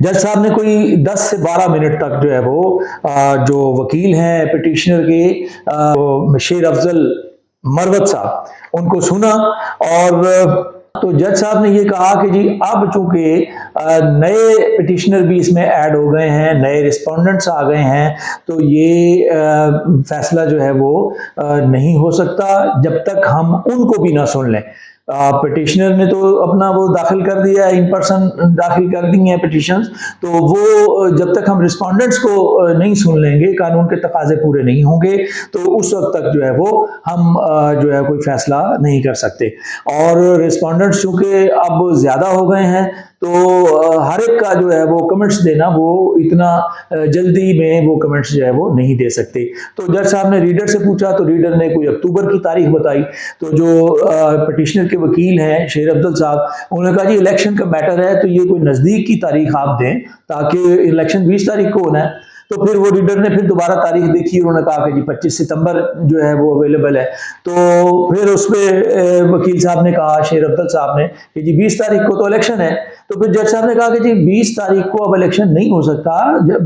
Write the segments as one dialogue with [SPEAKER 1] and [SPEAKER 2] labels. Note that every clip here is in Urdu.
[SPEAKER 1] جج صاحب نے کوئی 10 سے 12 منٹ تک جو ہے وہ جو وکیل ہیں پٹیشنر کے شیر افضل مروت صاحب ان کو سنا، اور تو جج صاحب نے یہ کہا کہ جی اب چونکہ نئے پٹیشنر بھی اس میں ایڈ ہو گئے ہیں، نئے رسپونڈنٹس آ گئے ہیں، تو یہ فیصلہ جو ہے وہ نہیں ہو سکتا جب تک ہم ان کو بھی نہ سن لیں۔ پٹیشنر نے تو اپنا وہ داخل کر دیا ہے، ان پرسن داخل کر دی ہیں پٹیشنز، تو وہ جب تک ہم رسپونڈنٹس کو نہیں سن لیں گے، قانون کے تقاضے پورے نہیں ہوں گے، تو اس وقت تک جو ہے وہ ہم جو ہے کوئی فیصلہ نہیں کر سکتے۔ اور رسپونڈنٹس چونکہ اب زیادہ ہو گئے ہیں، تو ہر ایک کا جو ہے وہ کمنٹس دینا وہ اتنا جلدی میں وہ کمنٹس جو ہے وہ نہیں دے سکتے۔ تو جج صاحب نے ریڈر سے پوچھا، تو ریڈر نے کوئی اکتوبر کی تاریخ بتائی، تو جو پٹیشنر کے وکیل ہیں شیر افضل صاحب، انہوں نے کہا جی الیکشن کا میٹر ہے تو یہ کوئی نزدیک کی تاریخ آپ دیں، تاکہ الیکشن 20 تاریخ کو ہونا ہے۔ تو پھر وہ ریڈر نے پھر دوبارہ تاریخ دیکھی، انہوں نے کہا کہ جی 25 ستمبر جو ہے وہ اویلیبل ہے۔ تو پھر اس پہ وکیل صاحب نے کہا، شیر افضل صاحب نے، کہ جی 20 تاریخ کو تو الیکشن ہے۔ تو پھر جج صاحب نے کہا کہ جی 20 تاریخ کو اب الیکشن نہیں ہو سکتا،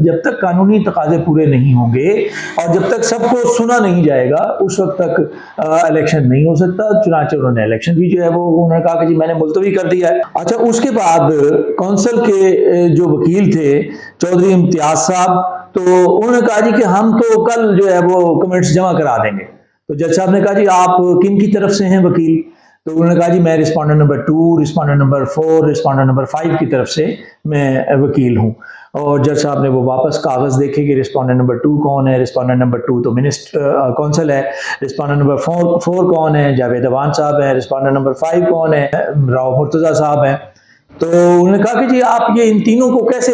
[SPEAKER 1] جب تک قانونی تقاضے پورے نہیں ہوں گے اور جب تک سب کو سنا نہیں جائے گا اس وقت تک الیکشن نہیں ہو سکتا۔ چنانچہ انہوں نے الیکشن بھی جو ہے وہ انہوں نے کہا کہ جی میں نے ملتوی کر دیا ہے۔ اچھا، اس کے بعد کونسل کے جو وکیل تھے چودھری امتیاز صاحب، تو انہوں نے کہا جی کہ ہم تو کل جو ہے وہ کمنٹس جمع کرا دیں گے۔ تو جج صاحب نے کہا جی آپ کن کی طرف سے ہیں وکیل؟ تو انہوں نے کہا جی میں respondent number 2، respondent number 4، respondent number 5 کی طرف سے میں وکیل ہوں۔ اور جج صاحب نے وہ واپس کاغذ دیکھے کہ رسپونڈنٹ نمبر 2 کون ہے، رسپونڈنٹ نمبر 2 تو کونسل ہے، رسپونڈنٹ نمبر 4 کون ہے، جاوید اوان صاحب ہیں، رسپونڈنٹ نمبر 5 کون ہے، راؤ مرتضیٰ صاحب ہیں۔ تو انہوں نے کہا کہ جی آپ یہ ان تینوں کو کیسے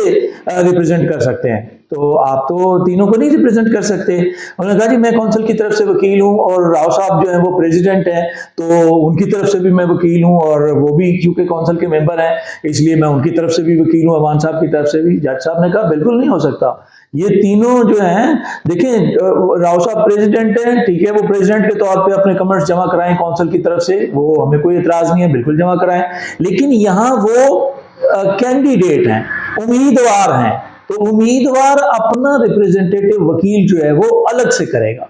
[SPEAKER 1] ریپرزینٹ کر سکتے ہیں؟ تو آپ تو تینوں کو نہیں ریپرزینٹ کر سکتے۔ انہوں نے کہا جی میں کونسل کی طرف سے وکیل ہوں، اور راؤ صاحب جو ہیں وہ پریزیڈنٹ ہیں، تو ان کی طرف سے بھی میں وکیل ہوں، اور وہ بھی کیونکہ کونسل کے ممبر ہیں اس لیے میں ان کی طرف سے بھی وکیل ہوں، اوان صاحب کی طرف سے بھی۔ جج صاحب نے کہا بالکل نہیں ہو سکتا، یہ تینوں جو ہیں، دیکھیں راؤ صاحب پریزیڈنٹ ہیں، ٹھیک ہے، وہ پریزیڈنٹ کے طور پہ اپنے کمنٹس جمع کرائیں کونسل کی طرف سے، وہ ہمیں کوئی اعتراض نہیں ہے، بالکل جمع کرائیں، لیکن یہاں وہ کینڈیڈیٹ ہیں، امیدوار ہیں، تو امیدوار اپنا ریپریزنٹیٹو وکیل جو ہے وہ الگ سے کرے گا۔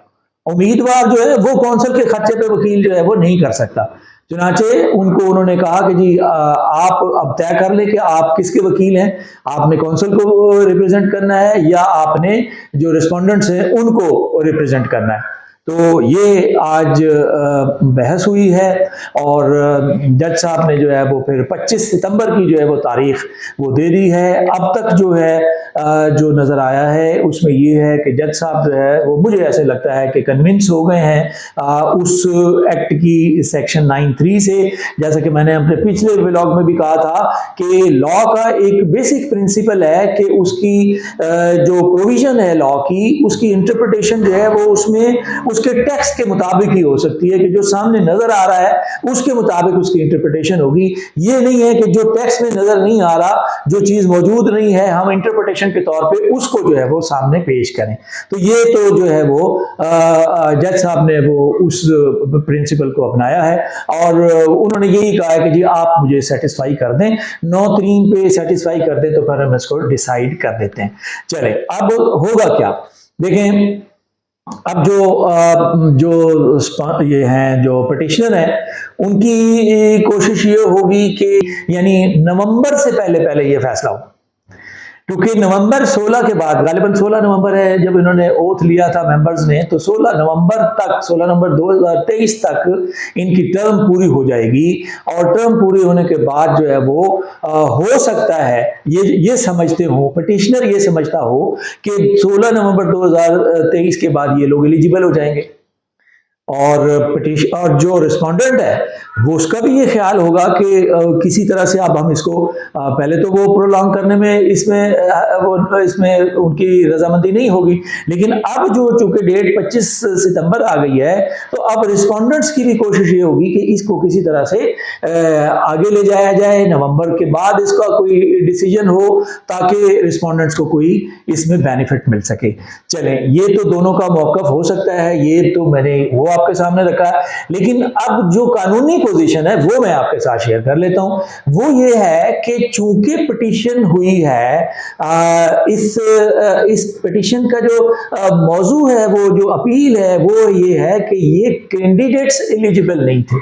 [SPEAKER 1] امیدوار جو ہے وہ کونسل کے خرچے پہ وکیل جو ہے وہ نہیں کر سکتا۔ چنانچہ ان کو انہوں نے کہا کہ جی آپ اب طے کر لیں کہ آپ کس کے وکیل ہیں، آپ نے کونسل کو ریپریزنٹ کرنا ہے یا آپ نے جو رسپونڈنٹس ہیں ان کو ریپریزنٹ کرنا ہے۔ تو یہ آج بحث ہوئی ہے، اور جج صاحب نے جو ہے وہ پھر 25 ستمبر کی جو ہے وہ تاریخ وہ دے دی ہے۔ اب تک جو ہے جو نظر آیا ہے اس میں یہ ہے کہ جج صاحب جو ہے وہ مجھے ایسے لگتا ہے کہ کنونس ہو گئے ہیں اس ایکٹ کی سیکشن 9(3) سے، جیسا کہ میں نے اپنے پچھلے ولاگ میں بھی کہا تھا کہ لاء کا ایک بیسک پرنسپل ہے کہ اس کی جو پروویژن ہے لاء کی، اس کی انٹرپریٹیشن جو ہے وہ اس میں اس کے ٹیکسٹ کے مطابق ہی ہو سکتی ہے، کہ جو سامنے نظر آ رہا ہے اس کے مطابق اس کی انٹرپریٹیشن ہوگی۔ یہ نہیں ہے کہ جو ٹیکسٹ میں نظر نہیں آ رہا، جو چیز موجود نہیں ہے، ہم انٹرپریٹیشن کے طور پہ اس کو جو ہے وہ سامنے پیش کریں۔ تو یہ تو جو ہے وہ جج صاحب نے وہ اس پرنسپل کو اپنایا ہے، اور انہوں نے یہی کہا ہے کہ جی آپ مجھے سیٹسفائی کر دیں، 9(3) پہ سیٹسفائی کر دیں تو پھر ہم اس کو ڈیسائیڈ کر دیتے ہیں۔ چلے اب ہوگا کیا، دیکھیں اب جو یہ ہیں جو پٹیشنر ہیں ان کی کوشش یہ ہوگی کہ یعنی نومبر سے پہلے یہ فیصلہ ہو، کیونکہ نومبر 16 کے بعد، غالباً 16 نومبر ہے جب انہوں نے اوتھ لیا تھا ممبرز نے، تو 16 نومبر 2023 تک ان کی ٹرم پوری ہو جائے گی، اور ٹرم پوری ہونے کے بعد جو ہے وہ ہو سکتا ہے یہ سمجھتے ہوں، پٹیشنر یہ سمجھتا ہو کہ 16 نومبر 2023 کے بعد یہ لوگ ایلیجیبل ہو جائیں گے، اور جو رسپونڈنٹ ہے وہ اس کا بھی یہ خیال ہوگا کہ کسی طرح سے اب ہم اس کو پہلے تو وہ پرولونگ کرنے میں اس میں ان کی رضامندی نہیں ہوگی، لیکن اب جو چونکہ ڈیٹ 25 ستمبر آ گئی ہے تو اب رسپونڈنٹس کی بھی کوشش یہ ہوگی کہ اس کو کسی طرح سے آگے لے جایا جائے، نومبر کے بعد اس کا کوئی ڈیسیجن ہو تاکہ رسپونڈنٹس کو کوئی اس میں بینیفٹ مل سکے۔ چلیں یہ تو دونوں کا موقف ہو سکتا ہے، یہ تو میں نے وہ آپ کے سامنے رکھا ہے. لیکن اب جو قانونی پوزیشن ہے وہ میں آپ کے ساتھ شیئر کر لیتا ہوں. وہ یہ ہے کہ چونکہ پٹیشن ہوئی ہے, اس پٹیشن کا جو موضوع ہے, وہ جو اپیل ہے وہ یہ ہے کہ یہ کینڈیڈیٹس ایلیجیبل نہیں تھے.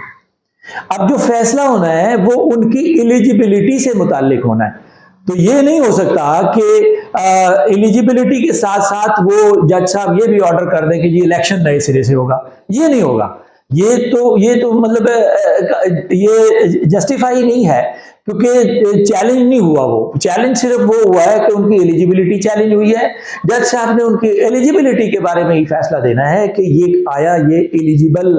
[SPEAKER 1] اب جو فیصلہ ہونا ہے وہ ان کی ایلیجیبلٹی سے متعلق ہونا ہے. تو یہ نہیں ہو سکتا کہ ایلیجیبلٹی کے ساتھ ساتھ وہ جج صاحب یہ بھی آرڈر کر دیں کہ جی الیکشن نئے سرے سے ہوگا. یہ نہیں ہوگا. یہ تو مطلب یہ جسٹیفائی نہیں ہے, کیونکہ چیلنج نہیں ہوا. وہ چیلنج صرف وہ ہوا ہے کہ ان کی ایلیجیبلٹی چیلنج ہوئی ہے. جج صاحب نے ان کی ایلیجیبلٹی کے بارے میں ہی فیصلہ دینا ہے کہ یہ آیا یہ ایلیجیبل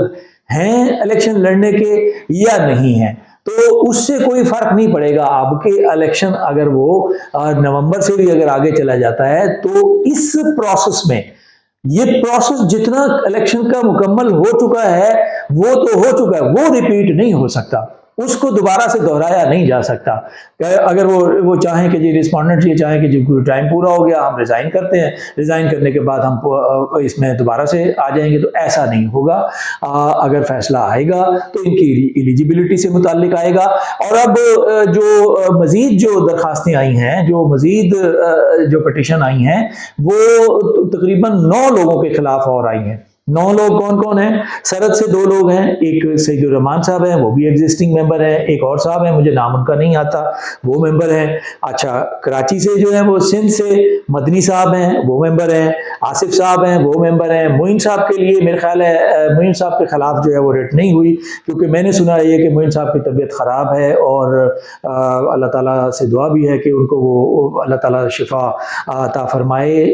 [SPEAKER 1] ہیں الیکشن لڑنے کے یا نہیں ہیں. تو اس سے کوئی فرق نہیں پڑے گا اب کہ الیکشن اگر وہ نومبر سے بھی اگر آگے چلا جاتا ہے تو اس پروسیس میں یہ پروسیس جتنا الیکشن کا مکمل ہو چکا ہے وہ تو ہو چکا ہے, وہ ریپیٹ نہیں ہو سکتا, اس کو دوبارہ سے دہرایا نہیں جا سکتا. اگر وہ چاہیں کہ جی رسپونڈنٹ یہ چاہیں کہ جی ٹائم پورا ہو گیا ہم ریزائن کرتے ہیں, ریزائن کرنے کے بعد ہم اس میں دوبارہ سے آ جائیں گے, تو ایسا نہیں ہوگا. اگر فیصلہ آئے گا تو ان کی ایلیجیبلٹی سے متعلق آئے گا. اور اب جو مزید جو درخواستیں آئی ہیں, جو مزید جو پٹیشن آئی ہیں, وہ تقریباً 9 لوگوں کے خلاف اور آئی ہیں. 9 لوگ کون کون ہیں؟ سرحد سے 2 لوگ ہیں, ایک سید الرحمان صاحب ہیں, وہ بھی ایگزسٹنگ ممبر ہیں, ایک اور صاحب ہیں مجھے نام ان کا نہیں آتا, وہ ممبر ہیں. اچھا کراچی سے جو ہیں وہ سندھ سے مدنی صاحب ہیں, وہ ممبر ہیں. آصف صاحب ہیں, وہ ممبر ہیں. معین صاحب کے لیے میرے خیال ہے معین صاحب کے خلاف جو ہے وہ ریٹ نہیں ہوئی, کیونکہ میں نے سنا یہ کہ معین صاحب کی طبیعت خراب ہے اور اللہ تعالیٰ سے دعا بھی ہے کہ ان کو وہ اللہ تعالیٰ شفا عطا فرمائے,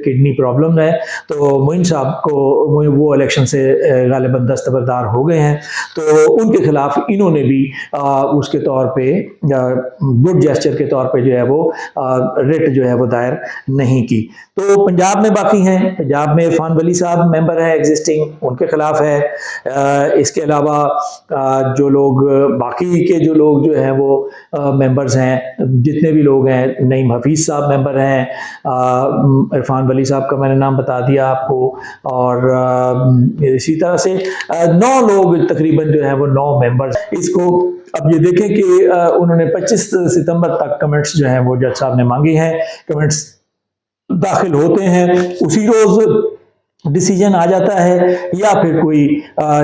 [SPEAKER 1] کڈنی پرابلم ہے. تو معین صاحب کو وہ الیکشن سے غالباً دستبردار ہو گئے ہیں, تو ان کے خلاف انہوں نے بھی اس کے طور پہ گڈ جیسچر کے طور پہ جو ہے وہ ریٹ جو ہے وہ دائر نہیں کی. تو پنجاب میں باقی ہیں, پنجاب میں عرفان ولی صاحب ممبر ہیں ایگزسٹنگ, ان کے خلاف ہے. اس کے علاوہ جو لوگ باقی کے جو لوگ جو ہیں وہ ممبرز ہیں, جتنے بھی لوگ ہیں, نعیم حفیظ صاحب ممبر ہیں, عرفان ولی صاحب کا میں نے نام بتا دیا آپ کو, اور اسی طرح سے 9 لوگ تقریباً جو ہیں وہ 9 ممبرز. اس کو اب یہ دیکھیں کہ انہوں نے 25 ستمبر تک کمنٹس جو ہیں وہ جج صاحب نے مانگی ہیں. کمنٹس داخل ہوتے ہیں, اسی روز ڈیسیجن آ جاتا ہے یا پھر کوئی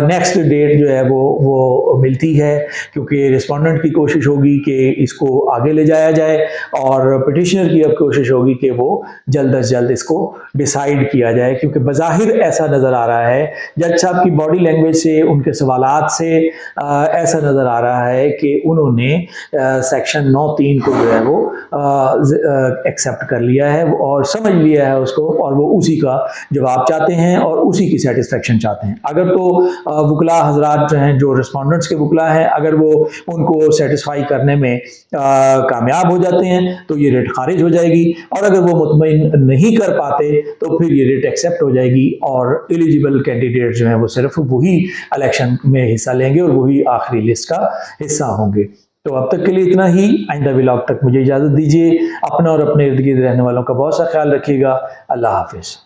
[SPEAKER 1] نیکسٹ ڈیٹ جو ہے وہ ملتی ہے, کیونکہ رسپونڈنٹ کی کوشش ہوگی کہ اس کو آگے لے جایا جائے اور پٹیشنر کی اب کوشش ہوگی کہ وہ جلد از جلد اس کو ڈیسائیڈ کیا جائے, کیونکہ بظاہر ایسا نظر آ رہا ہے جج صاحب کی باڈی لینگویج سے, ان کے سوالات سے ایسا نظر آ رہا ہے کہ انہوں نے سیکشن 9(3) کو جو ہے وہ ایکسیپٹ کر لیا ہے اور سمجھ لیا ہے اس کو, اور وہ اسی کا جواب چاہتے ہیں اور اسی کی سیٹسفیکشن چاہتے ہیں. اگر تو وکلاء حضرات جو ہیں, جو رسپونڈنٹس کے وکلاء ہیں, اگر وہ ان کو سیٹسفائی کرنے میں کامیاب ہو جاتے ہیں تو یہ ریٹ خارج ہو جائے گی, اور اگر وہ مطمئن نہیں کر پاتے تو پھر یہ ریٹ ایکسیپٹ ہو جائے گی, اور ایلیجیبل کینڈیڈیٹ جو ہیں وہ صرف وہی الیکشن میں حصہ لیں گے اور وہی آخری لسٹ کا حصہ ہوں گے. تو اب تک کے لیے اتنا ہی. آئندہ ولاگ تک مجھے اجازت دیجیے. اپنا اور اپنے ارد گرد رہنے والوں کا بہت سا خیال رکھیے گا. اللہ حافظ.